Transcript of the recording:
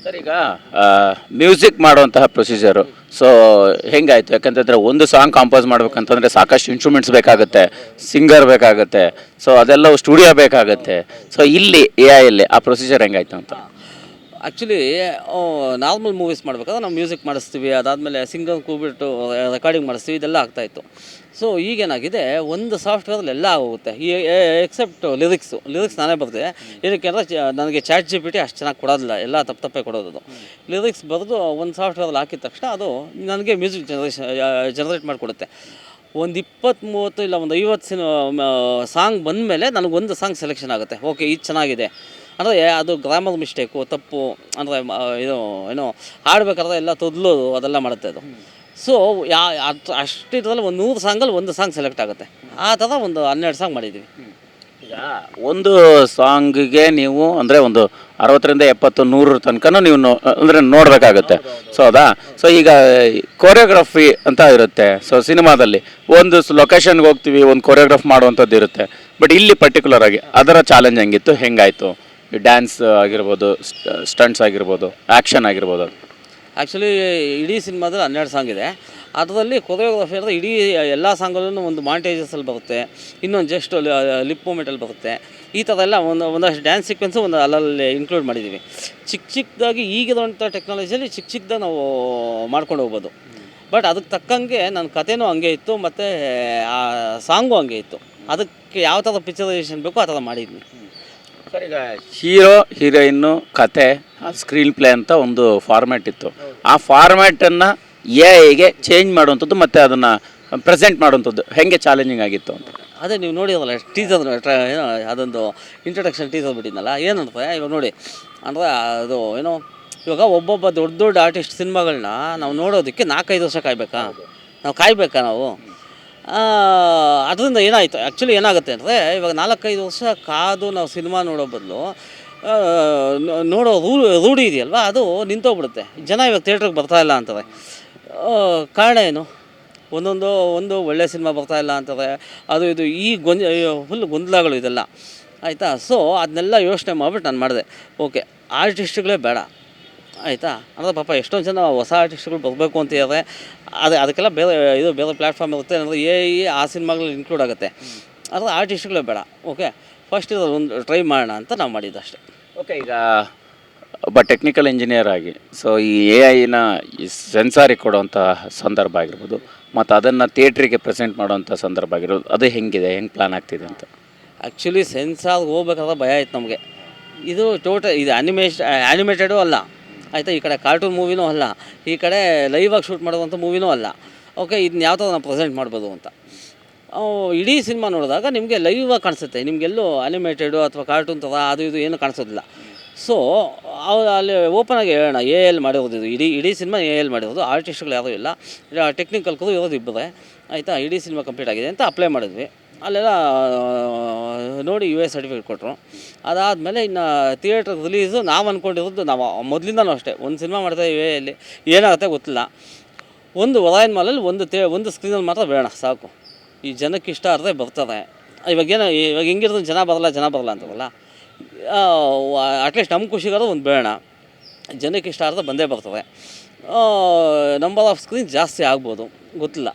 Sir ಈಗ music ಮಾಡುವಂತಹ procedure so ಹೆಂಗಾಯ್ತು? ಯಾಕಂತಂದರೆ ಒಂದು ಸಾಂಗ್ ಕಂಪೋಸ್ ಮಾಡ್ಬೇಕಂತಂದರೆ ಸಾಕಷ್ಟು ಇನ್ಸ್ಟ್ರೂಮೆಂಟ್ಸ್ ಬೇಕಾಗುತ್ತೆ, ಸಿಂಗರ್ ಬೇಕಾಗುತ್ತೆ, ಸೊ ಅದೆಲ್ಲ ಸ್ಟುಡಿಯೋ ಬೇಕಾಗುತ್ತೆ. ಸೊ ಇಲ್ಲಿ ಎ ಐಯಲ್ಲಿ ಆ ಪ್ರೊಸೀಜರ್ ಹೆಂಗಾಯ್ತು ಅಂತ? ಆ್ಯಕ್ಚುಲಿ ನಾರ್ಮಲ್ ಮೂವೀಸ್ ಮಾಡ್ಬೇಕಾದ್ರೆ ನಾವು ಮ್ಯೂಸಿಕ್ ಮಾಡಿಸ್ತೀವಿ, ಅದಾದಮೇಲೆ ಸಿಂಗರ್ ಕೂಗ್ಬಿಟ್ಟು ರೆಕಾರ್ಡಿಂಗ್ ಮಾಡಿಸ್ತೀವಿ, ಇದೆಲ್ಲ ಆಗ್ತಾಯಿತ್ತು. ಸೊ ಈಗೇನಾಗಿದೆ, ಒಂದು ಸಾಫ್ಟ್ವೇರಲ್ಲಿ ಎಲ್ಲ ಆಗೋಗುತ್ತೆ, ಈ ಎಕ್ಸೆಪ್ಟ್ ಲಿರಿಕ್ಸ್ ನಾನೇ ಬರ್ದೆ. ಏನಕ್ಕೆ ಅಂದರೆ ನನಗೆ ಚಾಟ್ ಜಿ ಪಿ ಟಿ ಅಷ್ಟು ಚೆನ್ನಾಗಿ ಕೊಡೋದಿಲ್ಲ, ಎಲ್ಲ ತಪ್ಪೇ ಕೊಡೋದು. ಲಿರಿಕ್ಸ್ ಬರೆದು ಒಂದು ಸಾಫ್ಟ್ವೇರಲ್ಲಿ ಹಾಕಿದ ತಕ್ಷಣ ಅದು ನನಗೆ ಮ್ಯೂಸಿಕ್ ಜನರೇಟ್ ಮಾಡಿಕೊಡುತ್ತೆ. ಒಂದು 20-30 ಇಲ್ಲ ಒಂದು 50 ಸಾಂಗ್ ಬಂದಮೇಲೆ ನನಗೊಂದು ಸಾಂಗ್ ಸೆಲೆಕ್ಷನ್ ಆಗುತ್ತೆ. ಓಕೆ, ಇದು ಚೆನ್ನಾಗಿದೆ ಅಂದರೆ ಅದು ಗ್ರಾಮರ್ ಮಿಸ್ಟೇಕು, ತಪ್ಪು ಅಂದರೆ ಇದು ಏನೋ ಹಾಡಬೇಕಾದ್ರೆ ಎಲ್ಲ ತೊದಲೋದು ಅದೆಲ್ಲ ಮಾಡುತ್ತೆ ಅದು. ಸೊ ಅಷ್ಟಿದ್ರಲ್ಲಿ ಒಂದು 100 ಸಾಂಗಲ್ಲಿ ಒಂದು ಸಾಂಗ್ ಸೆಲೆಕ್ಟ್ ಆಗುತ್ತೆ. ಆ ಥರ ಒಂದು 12 ಸಾಂಗ್ ಮಾಡಿದ್ದೀವಿ. ಈಗ ಒಂದು ಸಾಂಗಿಗೆ ನೀವು ಅಂದರೆ ಒಂದು 60-70-100 ತನಕ ನೀವು ಅಂದರೆ ನೋಡಬೇಕಾಗುತ್ತೆ. ಸೊ ಹೌದಾ? ಸೊ ಈಗ ಕೊರಿಯೋಗ್ರಫಿ ಅಂತ ಇರುತ್ತೆ. ಸೊ ಸಿನಿಮಾದಲ್ಲಿ ಒಂದು ಲೊಕೇಶನ್ಗೆ ಹೋಗ್ತೀವಿ, ಒಂದು ಕೊರಿಯೋಗ್ರಾಫ್ ಮಾಡುವಂಥದ್ದು ಇರುತ್ತೆ. ಬಟ್ ಇಲ್ಲಿ ಪರ್ಟಿಕ್ಯುಲರ್ ಆಗಿ ಅದರ ಚಾಲೆಂಜ್ ಹೆಂಗಿತ್ತು, ಹೆಂಗಾಯಿತು? ಡ್ಯಾನ್ಸ್ ಆಗಿರ್ಬೋದು, ಸ್ಟಂಟ್ಸ್ ಆಗಿರ್ಬೋದು, ಆ್ಯಕ್ಷನ್ ಆಗಿರ್ಬೋದು. ಆ್ಯಕ್ಚುಲಿ ಇಡೀ ಸಿನಿಮಾದಲ್ಲಿ 12 ಸಾಂಗ್ ಇದೆ. ಅದರಲ್ಲಿ ಕೊರಿಯೋಗ್ರಫಿ ಅಂದರೆ ಇಡೀ ಎಲ್ಲ ಸಾಂಗಲ್ಲೂ ಒಂದು ಮಾಂಟೇಜಸಲ್ಲಿ ಬರುತ್ತೆ, ಇನ್ನೊಂದು ಜಸ್ಟ್ ಲಿಪ್ ಮೂಮೆಂಟಲ್ಲಿ ಬರುತ್ತೆ. ಈ ಥರ ಎಲ್ಲ ಒಂದಷ್ಟು ಡ್ಯಾನ್ಸ್ ಸೀಕ್ವೆನ್ಸು ಒಂದು ಅಲ್ಲಲ್ಲಿ ಇನ್ಕ್ಲೂಡ್ ಮಾಡಿದ್ದೀವಿ. ಚಿಕ್ಕದಾಗಿ ಈಗಿರುವಂಥ ಟೆಕ್ನಾಲಜಿಯಲ್ಲಿ ಚಿಕ್ಕದಾಗಿ ನಾವು ಮಾಡ್ಕೊಂಡು ಹೋಗ್ಬೋದು. ಬಟ್ ಅದಕ್ಕೆ ತಕ್ಕಂಗೆ ನನ್ನ ಕಥೆನೂ ಹಂಗೆ ಇತ್ತು, ಮತ್ತು ಆ ಸಾಂಗು ಹಂಗೆ ಇತ್ತು. ಅದಕ್ಕೆ ಯಾವ ಥರ ಪಿಕ್ಚರೈಸೇಷನ್ ಬೇಕೋ ಆ ಥರ ಮಾಡಿದ್ವಿ. ಸರ್ ಈಗ ಹೀರೋ ಹೀರೋಯಿನ್ನು ಕತೆ ಸ್ಕ್ರೀನ್ ಪ್ಲೇ ಅಂತ ಒಂದು ಫಾರ್ಮ್ಯಾಟ್ ಇತ್ತು. ಆ ಫಾರ್ಮ್ಯಾಟನ್ನು ಎ ಐಗೆ ಚೇಂಜ್ ಮಾಡುವಂಥದ್ದು ಮತ್ತು ಅದನ್ನು ಪ್ರೆಸೆಂಟ್ ಮಾಡುವಂಥದ್ದು ಹೆಂಗೆ ಚಾಲೆಂಜಿಂಗ್ ಆಗಿತ್ತು ಅಂತ? ಅದೇ ನೀವು ನೋಡಿದ್ರಲ್ಲ ಟೀಸರ್, ಅದೊಂದು ಇಂಟ್ರಡಕ್ಷನ್ ಟೀಸರ್ ಬಿಟ್ಟಿದ್ನಲ್ಲ, ಏನಂದ್ರೆ ಇವಾಗ ನೋಡಿ ಅಂದರೆ ಅದು ಏನೋ ಇವಾಗ ಒಬ್ಬೊಬ್ಬ ದೊಡ್ಡ ದೊಡ್ಡ ಆರ್ಟಿಸ್ಟ್ ಸಿನಿಮಾಗಳನ್ನ ನಾವು ನೋಡೋದಕ್ಕೆ 4-5 ವರ್ಷ ಕಾಯಬೇಕಾ? ನಾವು ಅದರಿಂದ ಏನಾಯಿತು, ಆ್ಯಕ್ಚುಲಿ ಏನಾಗುತ್ತೆ ಅಂದರೆ ಇವಾಗ 4-5 ವರ್ಷ ಕಾದು ನಾವು ಸಿನಿಮಾ ನೋಡೋ ಬದಲು ನೋಡೋ ರೂಢಿ ಇದೆಯಲ್ವ, ಅದು ನಿಂತೋಗ್ಬಿಡುತ್ತೆ. ಜನ ಇವಾಗ ಥಿಯೇಟ್ರಿಗೆ ಬರ್ತಾಯಿಲ್ಲ ಅಂತಾರೆ. ಕಾರಣ ಏನು? ಒಂದು ಒಳ್ಳೆಯ ಸಿನಿಮಾ ಬರ್ತಾಯಿಲ್ಲ ಅಂತಾರೆ, ಅದು ಇದು ಈ ಫುಲ್ ಗೊಂದಲಗಳು ಇದೆಲ್ಲ, ಆಯಿತಾ? ಸೊ ಅದನ್ನೆಲ್ಲ ಯೋಚನೆ ಮಾಡಿಬಿಟ್ಟು ನಾನು ಮಾಡಿದೆ, ಓಕೆ ಆರ್ಟಿಸ್ಟ್ಗಳೇ ಬೇಡ, ಆಯಿತಾ? ಅಂದರೆ ಪಾಪ ಎಷ್ಟೊಂದು ಜನ ಹೊಸ ಆರ್ಟಿಸ್ಟ್ಗಳು ಬರಬೇಕು ಅಂತ ಹೇಳಿದ್ರೆ ಅದಕ್ಕೆಲ್ಲ ಬೇರೆ ಪ್ಲ್ಯಾಟ್ಫಾರ್ಮ್ ಇರುತ್ತೆ, ಅಂದರೆ ಆ ಸಿನಿಮಾಗಳಲ್ಲಿ ಇನ್ಕ್ಲೂಡ್ ಆಗುತ್ತೆ. ಆದರೆ ಆರ್ಟಿಸ್ಟ್ಗಳೇ ಬೇಡ, ಓಕೆ ಫಸ್ಟ್ ಇದು ಒಂದು ಟ್ರೈ ಮಾಡೋಣ ಅಂತ ನಾವು ಮಾಡಿದ್ದು ಅಷ್ಟೇ. ಓಕೆ, ಈಗ ಒಬ್ಬ ಟೆಕ್ನಿಕಲ್ ಇಂಜಿನಿಯರ್ ಆಗಿ ಸೊ ಈ ಎ ಐನ ಈ ಸೆನ್ಸಾರಿಗೆ ಕೊಡುವಂಥ ಸಂದರ್ಭ ಆಗಿರ್ಬೋದು, ಮತ್ತು ಅದನ್ನು ಥಿಯೇಟ್ರಿಗೆ ಪ್ರೆಸೆಂಟ್ ಮಾಡುವಂಥ ಸಂದರ್ಭ ಆಗಿರ್ಬೋದು, ಅದು ಹೆಂಗಿದೆ, ಹೆಂಗೆ ಪ್ಲ್ಯಾನ್ ಆಗ್ತಿದೆ ಅಂತ? ಆ್ಯಕ್ಚುಲಿ ಸೆನ್ಸಾರ್ಗೆ ಹೋಗ್ಬೇಕಾದ್ರೆ ಭಯ ಆಯ್ತು ನಮಗೆ. ಇದು ಇದು ಆ್ಯನಿಮೇಟೆಡೂ ಅಲ್ಲ, ಆಯಿತಾ? ಈ ಕಡೆ ಕಾರ್ಟೂನ್ ಮೂವಿನೂ ಅಲ್ಲ, ಈ ಕಡೆ ಲೈವಾಗಿ ಶೂಟ್ ಮಾಡುವಂಥ ಮೂವಿನೂ ಅಲ್ಲ. ಓಕೆ, ಇದನ್ನ ಯಾವ ಥರ ನಾವು ಪ್ರೆಸೆಂಟ್ ಮಾಡ್ಬೋದು ಅಂತ ಇಡೀ ಸಿನಿಮಾ ನೋಡಿದಾಗ ನಿಮಗೆ ಲೈವಾಗಿ ಕಾಣಿಸುತ್ತೆ. ನಿಮಗೆಲ್ಲೂ ಅನಿಮೇಟೆಡು ಅಥವಾ ಕಾರ್ಟೂನ್ ಥರ ಅದು ಇದು ಏನೂ ಕಾಣಿಸೋದಿಲ್ಲ. ಸೊ ಅಲ್ಲಿ ಓಪನಾಗಿ ಹೇಳೋಣ, ಎಲ್ಲಿ ಮಾಡಿರೋದು ಇದು, ಇಡೀ ಸಿನಿಮಾ ಎಲ್ಲಿ ಮಾಡಿರೋದು, ಆರ್ಟಿಸ್ಟ್ಗಳು ಯಾರೂ ಇಲ್ಲ, ಟೆಕ್ನಿಕಲ್ ಕೂಡ ಇರೋದು ಇಬ್ಬರೇ, ಆಯಿತಾ? ಇಡೀ ಸಿನಿಮಾ ಕಂಪ್ಲೀಟ್ ಆಗಿದೆ ಅಂತ ಅಪ್ಲೈ ಮಾಡಿದ್ವಿ. ಅಲ್ಲೆಲ್ಲ ನೋಡಿ US ಸರ್ಟಿಫಿಕೇಟ್ ಕೊಟ್ಟರು. ಅದಾದಮೇಲೆ ಇನ್ನು ಥಿಯೇಟ್ರಿಗೆ ರಿಲೀಸು ನಾವು ಅಂದ್ಕೊಂಡಿರೋದು, ನಾವು ಮೊದಲಿಂದನೂ ಅಷ್ಟೇ, ಒಂದು ಸಿನಿಮಾ ಮಾಡ್ತಾಯಿದ್ದೀವಿ, ಇಲ್ಲಿ ಏನಾಗುತ್ತೆ ಗೊತ್ತಿಲ್ಲ, ಒಂದು ಒರಾಯನ್ ಮಾಲಲ್ಲಿ ಒಂದು ಸ್ಕ್ರೀನಲ್ಲಿ ಮಾತ್ರ ಬೇಡ ಸಾಕು, ಈ ಜನಕ್ಕೆ ಇಷ್ಟ ಆದರೆ ಬರ್ತಾರೆ. ಇವಾಗ ಹೆಂಗಿರೋದು, ಜನ ಬರಲ್ಲ ಅಂತಾರಲ್ಲ, ಅಟ್ಲೀಸ್ಟ್ ನಮ್ಮ ಖುಷಿಗಾದ್ರೂ ಒಂದು ಬೇಡ, ಜನಕ್ಕೆ ಇಷ್ಟ ಆದರೆ ಬಂದೇ ಬರ್ತವೆ. ನಂಬರ್ ಆಫ್ ಸ್ಕ್ರೀನ್ ಜಾಸ್ತಿ ಆಗ್ಬೋದು, ಗೊತ್ತಿಲ್ಲ.